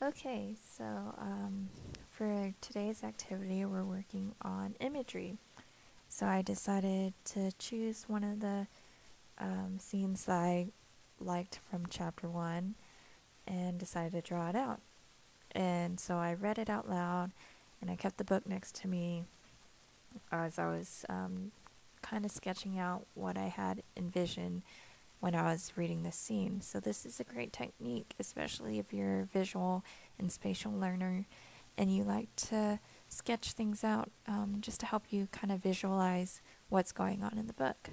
Okay, so for today's activity, we're working on imagery. So I decided to choose one of the scenes that I liked from chapter 1 and decided to draw it out. And so I read it out loud and I kept the book next to me as I was kind of sketching out what I had envisioned when I was reading this scene. So this is a great technique, especially if you're a visual and spatial learner and you like to sketch things out just to help you kind of visualize what's going on in the book.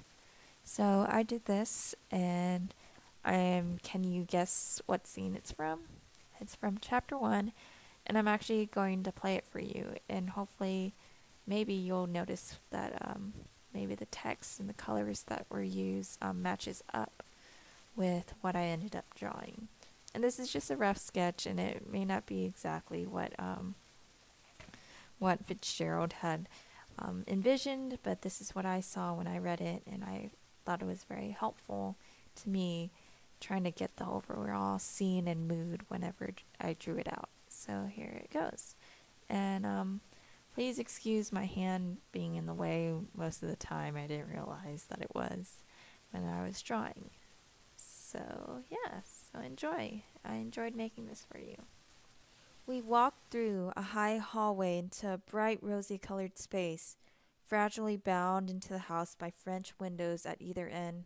So I did this, and can you guess what scene it's from? It's from chapter 1, and I'm actually going to play it for you, and hopefully maybe you'll notice that maybe the text and the colors that were used matches up with what I ended up drawing. And this is just a rough sketch, and it may not be exactly what Fitzgerald had envisioned, but this is what I saw when I read it, and I thought it was very helpful to me trying to get the overall scene and mood whenever I drew it out. So here it goes. And please excuse my hand being in the way most of the time. I didn't realize that it was when I was drawing. So yeah, so enjoy. I enjoyed making this for you. We walked through a high hallway into a bright rosy colored space, fragilely bound into the house by French windows at either end.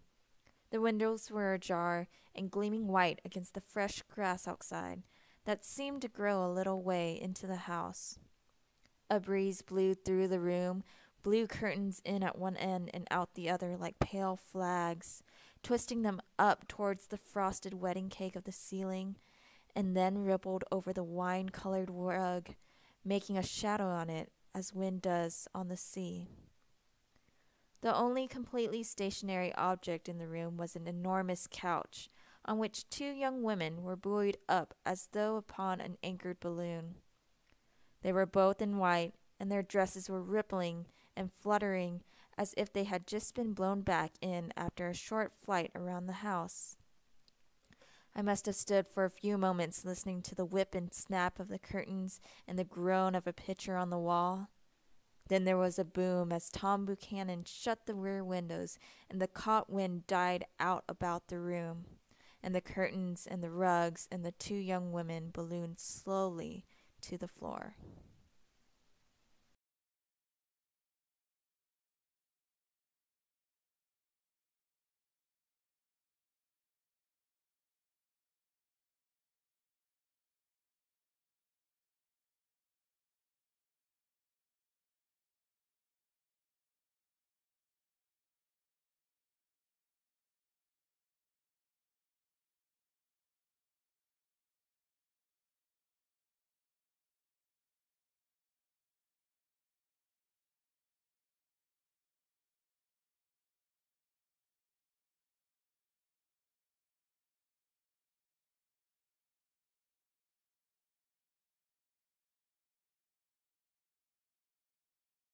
The windows were ajar and gleaming white against the fresh grass outside that seemed to grow a little way into the house. A breeze blew through the room, blew curtains in at one end and out the other like pale flags, twisting them up towards the frosted wedding cake of the ceiling, and then rippled over the wine-colored rug, making a shadow on it as wind does on the sea. The only completely stationary object in the room was an enormous couch, on which two young women were buoyed up as though upon an anchored balloon. They were both in white, and their dresses were rippling and fluttering as if they had just been blown back in after a short flight around the house. I must have stood for a few moments listening to the whip and snap of the curtains and the groan of a pitcher on the wall. Then there was a boom as Tom Buchanan shut the rear windows and the caught wind died out about the room, and the curtains and the rugs and the two young women ballooned slowly to the floor.